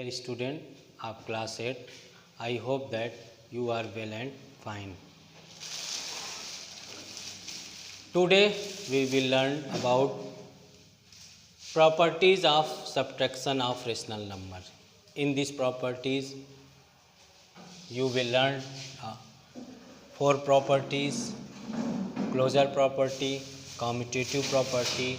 dear student of class 8. I hope that you are well and fine. Today we will learn about properties of subtraction of rational number. In these properties you will learn 4 properties: closure property, commutative property,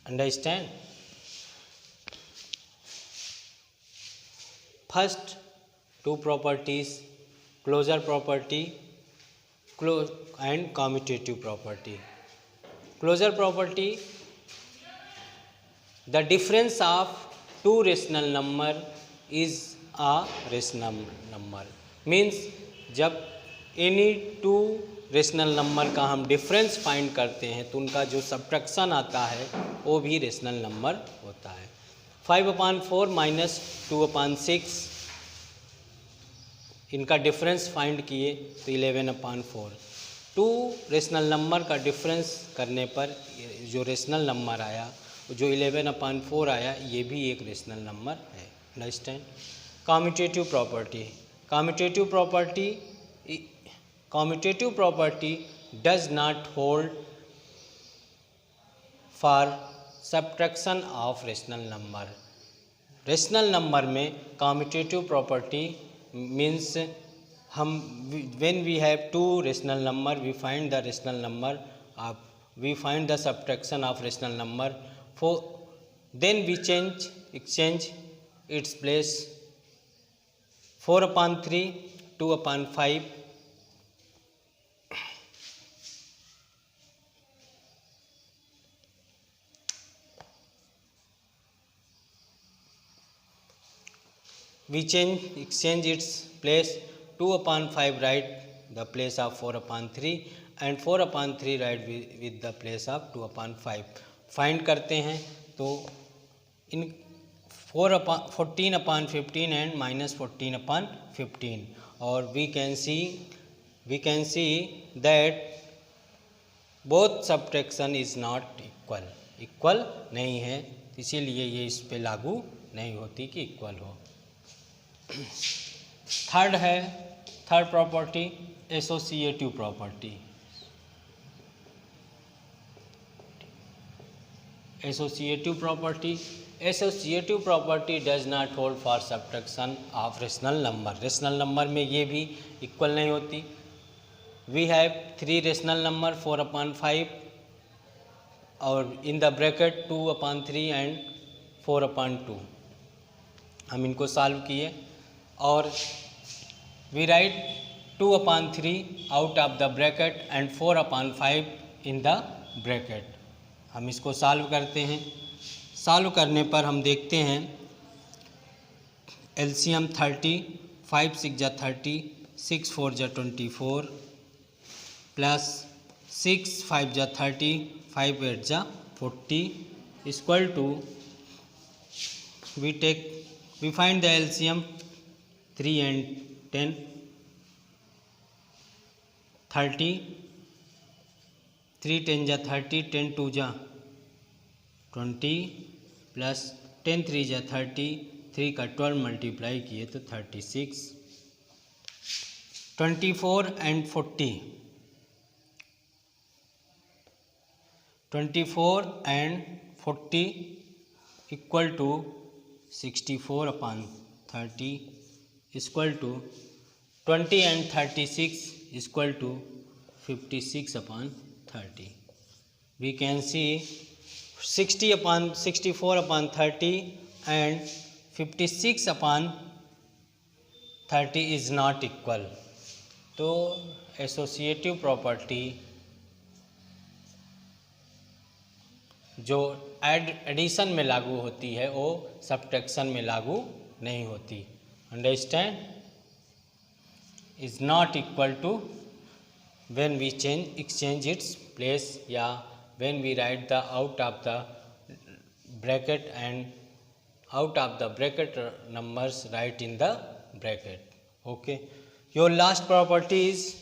understand? First 2 properties: closure property and commutative property. Closure property: the difference of 2 rational number is a rational number. Means जब any 2 rational number का हम difference find करते हैं तो उनका जो subtraction आता है वो भी रेशनल नंबर होता है. 5/4 माइनस 2/6 इनका डिफरेंस फाइंड किए तो 11/4. 2 रेशनल नंबर का डिफरेंस करने पर जो रेशनल नंबर आया, जो 11/4 आया, ये भी एक रेशनल नंबर है. Understand? Commutative property. Commutative property does not hold for subtraction of rational number. Rational number में कम्यूटेटिव प्रॉपर्टी मीन्स हम when we have 2 rational number, we find the rational number of, we find the subtraction of rational number, for then we exchange its place. 4/3, 2/5, we exchange its place. 2/5 write the place of 4/3 and 4/3 write with the place of 2/5. Find करते हैं तो इन 14/15 and minus 14/15, और we can see that both subtraction is not equal नहीं है, इसीलिए ये इस पे लागू नहीं होती कि इक्वल हो. Third property associative property. Associative property does not hold for subtraction of rational number. Rational number में ये भी इक्वल नहीं होती. वी हैव 3 रेशनल नंबर 4/5 और इन द ब्रैकेट 2/3 एंड 4/2. हम इनको सॉल्व किए और we write 2/3 out of the bracket and 4/5 in the bracket. हम इसको सॉल्व करते हैं. सॉल्व करने पर हम देखते हैं एलसीएम 30, 5 6 जा 30, 6 4 जा 24 प्लस 6 5 जा 30, 5 8 जा 40 equal to we find the LCM 3 and 10, 30, 3 10 जा 30, 10 2 जा 20 प्लस 10 3 जा 30, 3 का 12 मल्टीप्लाई किए तो 36. 24 and 40, 24 and 40 equal to 64/30 equal to 20 and 36 equal to 56/30. We can see 64/30 and 56/30 is not equal. तो एसोसिएटिव प्रॉपर्टी जो एडिशन में लागू होती है वो सब्ट्रैक्शन में लागू नहीं होती. Understand? Is not equal to when we exchange its place, या when we write the out of the bracket and out of the bracket numbers write in the bracket. Okay, your last property is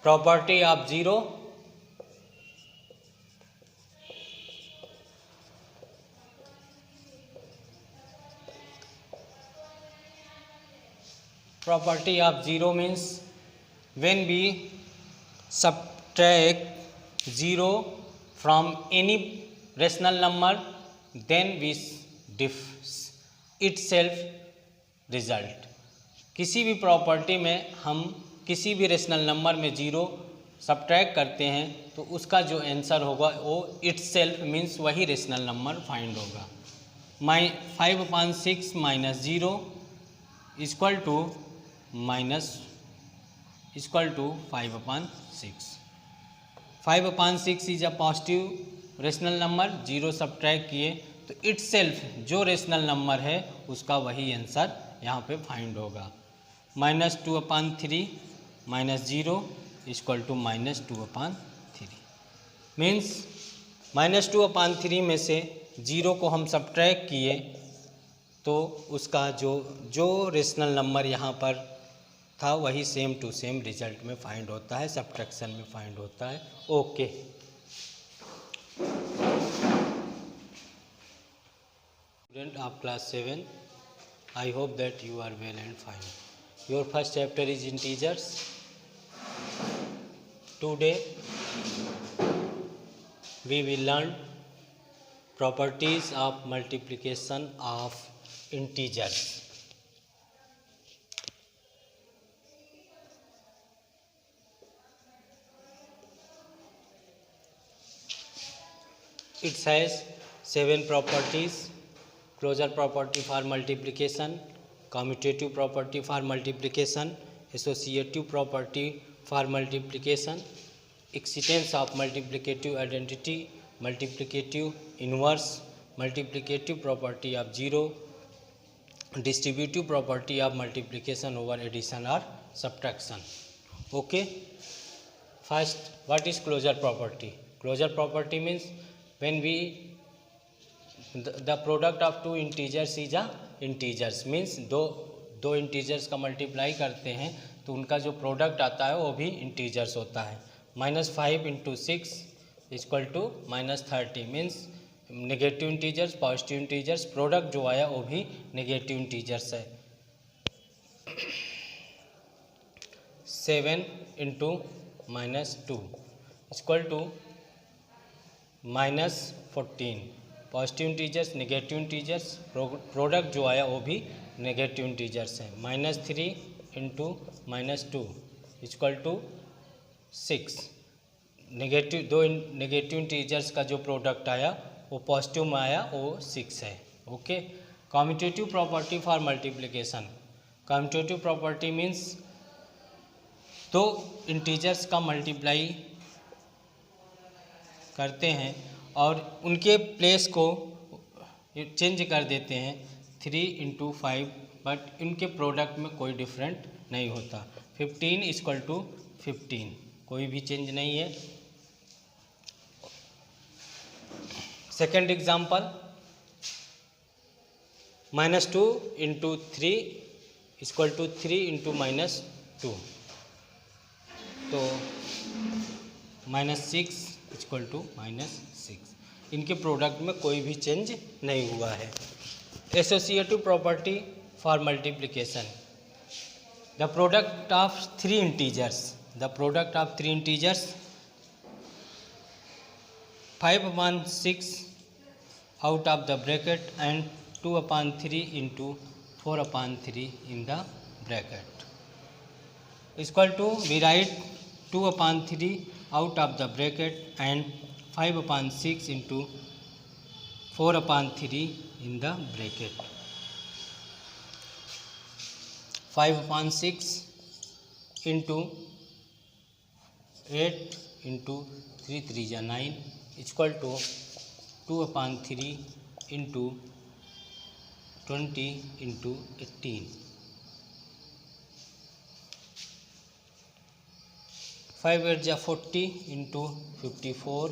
property of 0, property of 0 means when we subtract 0 from any rational number, then we itself result. किसी भी property में हम किसी भी rational number में 0 subtract करते हैं तो उसका जो आंसर होगा वो इटसेल्फ मीन्स वही रेशनल नंबर फाइंड होगा. 5/6 minus 0 equal to 5/6. 5/6 is a positive rational number. 0 subtract किए तो इटसेल्फ जो रेशनल नंबर है उसका वही आंसर यहाँ पे फाइंड होगा. -2/3 माइनस 0 इक्वल टू -2/3 मीन्स -2/3 में से 0 को हम सब्ट्रैक्ट किए तो उसका जो रेशनल नंबर यहाँ पर था वही सेम टू सेम रिजल्ट में फाइंड होता है, सब्ट्रैक्शन में फाइंड होता है. Okay. Student of class 7, I hope that you are well and fine. Your first chapter is integers. Today we will learn properties of multiplication of integers. It has 7 properties. Closure property for multiplication, commutative property for multiplication, associative property for multiplication, existence of multiplicative identity, multiplicative inverse, multiplicative property of 0, distributive property of multiplication over addition or subtraction. Okay. First, what is closure property? Closure property means when we the product of two integers is a integers means दो integers का multiply करते हैं तो उनका जो product आता है वो भी इंटीजर्स होता है. -5 × 6 equal to -30 means negative integers positive integers, product जो आया वो भी नेगेटिव इंटीजर्स है. 7 × -2 equal to -14. Positive integers negative integers, product जो आया वो भी नेगेटिव इंटीजर्स है. -3 × -2 इक्वल टू 6. दो नेगेटिव इंटीजर्स का जो प्रोडक्ट आया वो पॉजिटिव में आया वो 6 है. Okay. Commutative property for multiplication. Commutative property means दो इंटीजर्स का मल्टीप्लाई करते हैं और उनके प्लेस को चेंज कर देते हैं 3 × 5 बट इनके प्रोडक्ट में कोई डिफरेंट नहीं होता. 15 = 15 कोई भी चेंज नहीं है. सेकेंड एग्जाम्पल -2 × 3 = 3 × -2 तो -6 = -6. इनके प्रोडक्ट में कोई भी चेंज नहीं हुआ है. Associative property for multiplication. The product of three integers 5/6 out of the bracket and 2/3 × 4/3 in the bracket equal to we write 2/3 out of the bracket and 5/6 × 4/3 in the bracket. 5/6 × 8 × 3 3 = 9 equal to 2/3 × 20 × 18. 5 8 = 40 × 54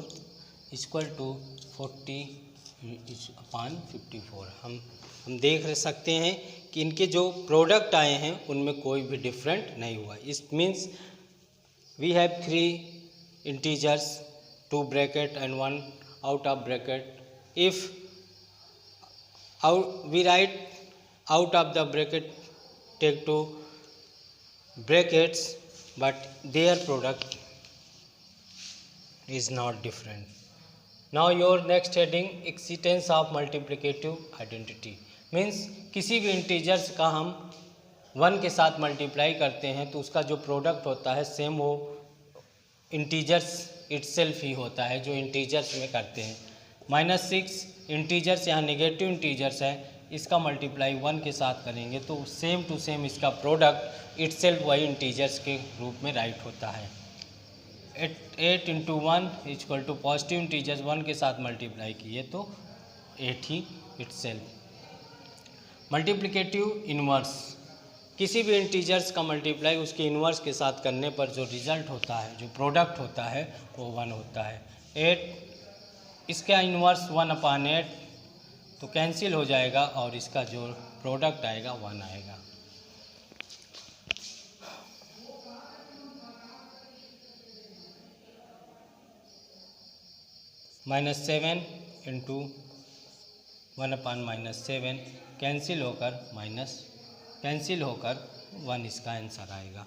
equal to 40/54. हम देख सकते हैं कि इनके जो product आए हैं उनमें कोई भी डिफरेंट नहीं हुआ. इस means we have three integers, 2 bracket and 1 out of bracket. If we write out of the bracket, take 2 brackets, but their product is not different. Now your next heading, existence of multiplicative identity, means किसी भी integers का हम 1 के साथ multiply करते हैं तो उसका जो प्रोडक्ट होता है सेम वो इंटीजर्स इटसेल्फ ही होता है जो इंटीजर्स में करते हैं। -6 इंटीजर्स यहाँ नेगेटिव इंटीजर्स है, इसका मल्टीप्लाई 1 के साथ करेंगे तो सेम टू सेम इसका प्रोडक्ट इटसेल्फ वही इंटीजर्स के रूप में राइट होता है। 8 × 1 इक्वल टू पॉजिटिव इंटीजर्स 1 के साथ मल्टीप्लाई किए तो 8 ही इटसेल्फ। मल्टीप्लिकेटिव इन्वर्स, किसी भी इंटीजर्स का मल्टीप्लाई उसके इन्वर्स के साथ करने पर जो रिजल्ट होता है, जो प्रोडक्ट होता है वो 1 होता है। 8 इसका इन्वर्स 1/8 तो कैंसिल हो जाएगा और इसका जो प्रोडक्ट आएगा 1 आएगा। -7 × 1/-7 कैंसिल होकर 1 इसका आंसर आएगा।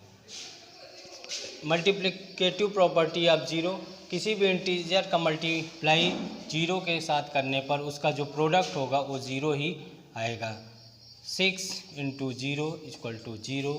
मल्टीप्लिकेटिव प्रॉपर्टी ऑफ 0, किसी भी इंटीजर का मल्टीप्लाई 0 के साथ करने पर उसका जो प्रोडक्ट होगा वो 0 ही आएगा। 6 × 0 इक्वल टू 0,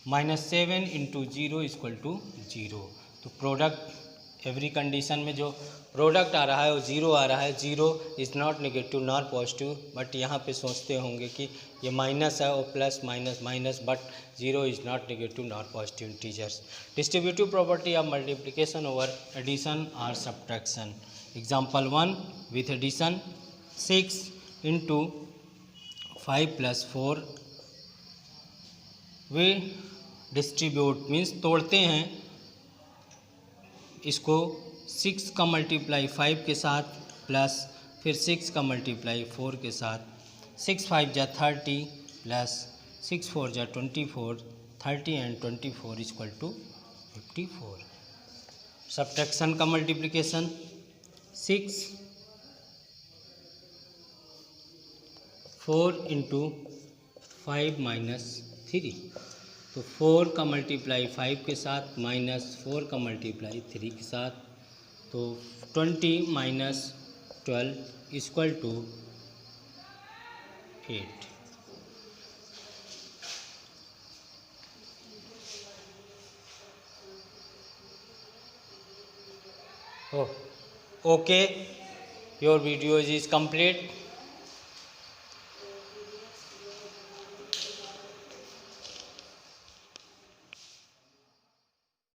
-7 × 0 इक्वल टू 0। तो प्रोडक्ट एवरी कंडीशन में जो प्रोडक्ट आ रहा है वो 0 आ रहा है। 0 is not negative nor positive, but यहाँ पे सोचते होंगे कि ये माइनस है और plus minus minus, but 0 is not negative nor positive integers. Distributive property of multiplication over addition और subtraction. Example 1 with addition 6 × 5 + 4 we distribute means तोड़ते हैं इसको 6 का मल्टीप्लाई 5 के साथ प्लस फिर 6 का मल्टीप्लाई 4 के साथ। 6 × 5 = 30 plus 6 × 4 = 24, 30 and 24 equal to 54। Subtraction का मल्टीप्लिकेशन 6 4 × 5 - 3 तो 4 का मल्टीप्लाई 5 के साथ माइनस 4 का मल्टीप्लाई 3 के साथ, तो 20 - 12 equal to 8। Okay, your video is complete.